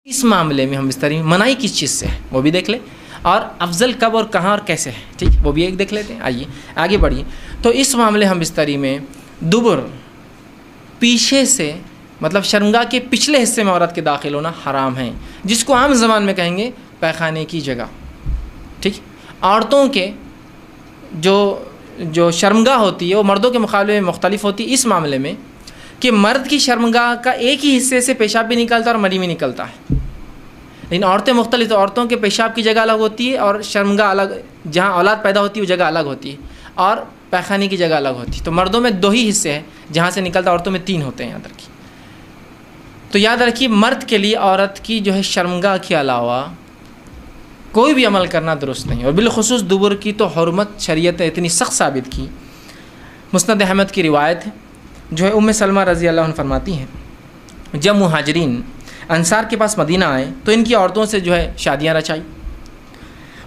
اس معاملے میں ہم بستری میں منائی کس چیز سے ہے وہ بھی دیکھ لیں، اور افضل کب اور کہاں اور کیسے ہے، ٹھیک، وہ بھی ایک دیکھ لیتے ہیں۔ آئیے آگے بڑھیے۔ تو اس معاملے ہم بستری میں دبر پیچھے سے مطلب شرمگاہ کے پچھلے حصے میں عورت کے داخل ہونا حرام ہے، جس کو عام زبان میں کہیں گے پیخانے کی جگہ، ٹھیک۔ عورتوں کے جو شرمگاہ ہوتی ہے وہ مردوں کے مقابلے میں مختلف ہوتی ہے اس معاملے میں کہ مرد کی شرمگاہ کا ایک ہی حصے سے پیشاب بھی نکلتا ہے اور منی بھی نکلتا ہے، لیکن عورتیں مختلف، تو عورتوں کے پیشاب کی جگہ الگ ہوتی ہے اور شرمگاہ الگ، جہاں اولاد پیدا ہوتی ہے وہ جگہ الگ ہوتی ہے، اور پیخانے کی جگہ الگ ہوتی ہے۔ تو مردوں میں 2 ہی حصے ہیں جہاں سے نکلتا، عورتوں میں 3 ہوتے ہیں، یاد رکھیے۔ تو یاد رکھیے مرد کے لیے عورت کی جو ہے شرمگاہ کے علاوہ کوئی بھی عمل کرنا درست نہیں، اور بالخصوص دبر کی تو حرمت شریعت نے اتنی سخت ثابت کی۔ مسند احمد کی روایت ہے، جو ہے ام سلمہ رضی اللہ عنہ فرماتی ہیں، جب مہاجرین انصار کے پاس مدینہ آئے تو ان کی عورتوں سے جو ہے شادیاں رچائی۔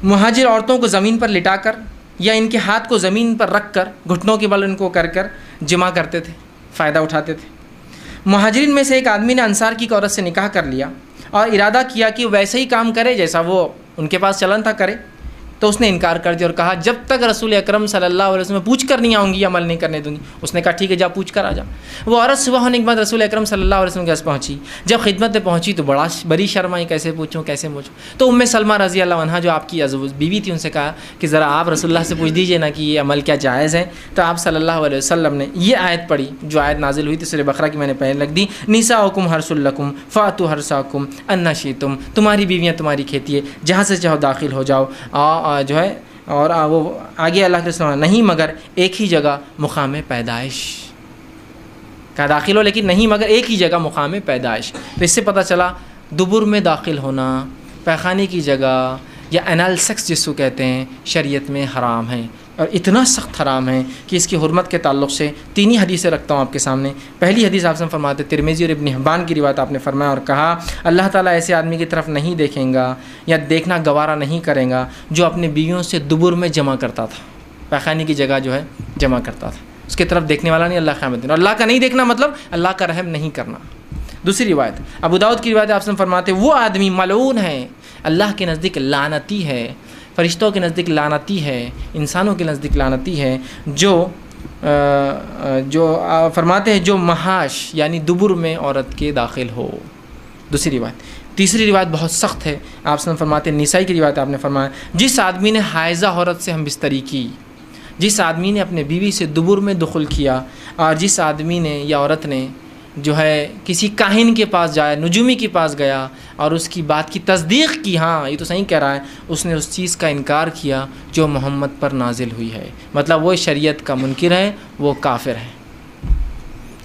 مہاجر عورتوں کو زمین پر لٹا کر یا ان کے ہاتھ کو زمین پر رکھ کر گھٹنوں کے بل ان کو کر جمع کرتے تھے، فائدہ اٹھاتے تھے۔ مہاجرین میں سے ایک آدمی نے انصار کی عورت سے نکاح کر لیا اور ارادہ کیا کہ ویسے ہی کام کرے جیسا وہ ان کے پاس چلن تھا کرے، تو اس نے انکار کر دیا اور کہا جب تک رسول اکرم صلی اللہ علیہ وسلم پوچھ کر نہیں آؤں گی عمل نہیں کرنے دوں گی۔ اس نے کہا ٹھیک ہے جا پوچھ کر آ جا۔ وہ عورت صبح ہونے کے بعد رسول اکرم صلی اللہ علیہ وسلم کے پاس پہنچی، جب خدمت میں پہنچی تو بڑی شرم آئی، کیسے پوچھوں کیسے پوچھوں۔ تو ام سلمہ رضی اللہ عنہا جو آپ کی بیوی تھی ان سے کہا کہ ذرا آپ رسول اللہ سے پوچھ دیجئے نا کہ یہ عمل کیا جائز ہے۔ تو آپ صلی اللہ علیہ وسلم نے یہ آیت پڑھی جو آیت نازل ہوئی تھی سورہ بقرہ کی، میں نے پہلے لکھ دی، نساؤکم حرث لکم فاتوا حرثکم انا شئتم، تمہاری بیویاں تمہاری کھیتی ہے، جہاں سے چاہو داخل ہو جاؤ، جو ہے، اور وہ آگے اللہ کے رسول نہیں مگر ایک ہی جگہ مقام پیدائش کا داخل ہو، لیکن نہیں مگر ایک ہی جگہ مقام پیدائش۔ تو اس سے پتہ چلا دبر میں داخل ہونا، پیخانے کی جگہ یا انال سیکس جس کو کہتے ہیں، شریعت میں حرام ہے، اور اتنا سخت حرام ہے کہ اس کی حرمت کے تعلق سے 3 ہی حدیثیں رکھتا ہوں آپ کے سامنے۔ پہلی حدیث آپ سے فرماتے ترمذی اور ابن حبان کی روایت، آپ نے فرمایا اور کہا اللہ تعالیٰ ایسے آدمی کی طرف نہیں دیکھیں گا یا دیکھنا گوارا نہیں کرے گا جو اپنے بیویوں سے دبر میں جمع کرتا تھا، پیخانے کی جگہ جو ہے جمع کرتا تھا، اس کی طرف دیکھنے والا نہیں اللہ قیامت دن، اور اللہ کا نہیں دیکھنا مطلب اللہ کا رحم نہیں کرنا۔ دوسری روایت ابو داؤد کی روایت، آپ سے فرماتے وہ آدمی ملعون ہے، اللہ کے نزدیک لعنتی ہے، فرشتوں کے نزدیک لعنتی ہے، انسانوں کے نزدیک لعنتی ہے، جو فرماتے ہیں جو محاش یعنی دبر میں عورت کے داخل ہو۔ دوسری روایت۔ تیسری روایت بہت سخت ہے، آپ سے فرماتے ہیں نسائی کی روایت، آپ نے فرمایا جس آدمی نے حائضہ عورت سے ہم بستری کی، جس آدمی نے اپنے بیوی سے دبر میں دخل کیا، اور جس آدمی نے یا عورت نے جو ہے کسی کاہن کے پاس جایا، نجومی کے پاس گیا اور اس کی بات کی تصدیق کی، ہاں یہ تو صحیح کہہ رہا ہے، اس نے اس چیز کا انکار کیا جو محمد پر نازل ہوئی ہے، مطلب وہ شریعت کا منکر ہے، وہ کافر ہے۔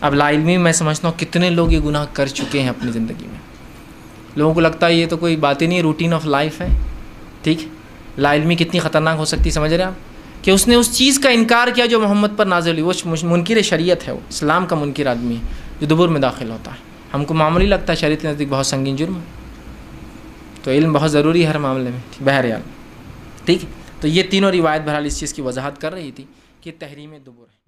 اب لا علمی میں سمجھتا ہوں کتنے لوگ یہ گناہ کر چکے ہیں اپنی زندگی میں، لوگوں کو لگتا ہے یہ تو کوئی بات ہی نہیں، روٹین آف لائف ہے، ٹھیک۔ لا علمی کتنی خطرناک ہو سکتی، سمجھ رہے ہیں آپ، کہ اس نے اس چیز کا انکار کیا جو محمد پر نازل ہوئی، وہ منکر شریعت ہے، وہ اسلام کا منکر آدمی ہے جو دبر میں داخل ہوتا ہے۔ ہم کو معمولی لگتا ہے، شریعت کے نزدیک بہت سنگین جرم ہے، تو علم بہت ضروری ہے ہر معاملے میں، بہرحال ٹھیک۔ تو یہ تینوں روایت بہرحال اس چیز کی وضاحت کر رہی تھی کہ تحریم دبر ہے۔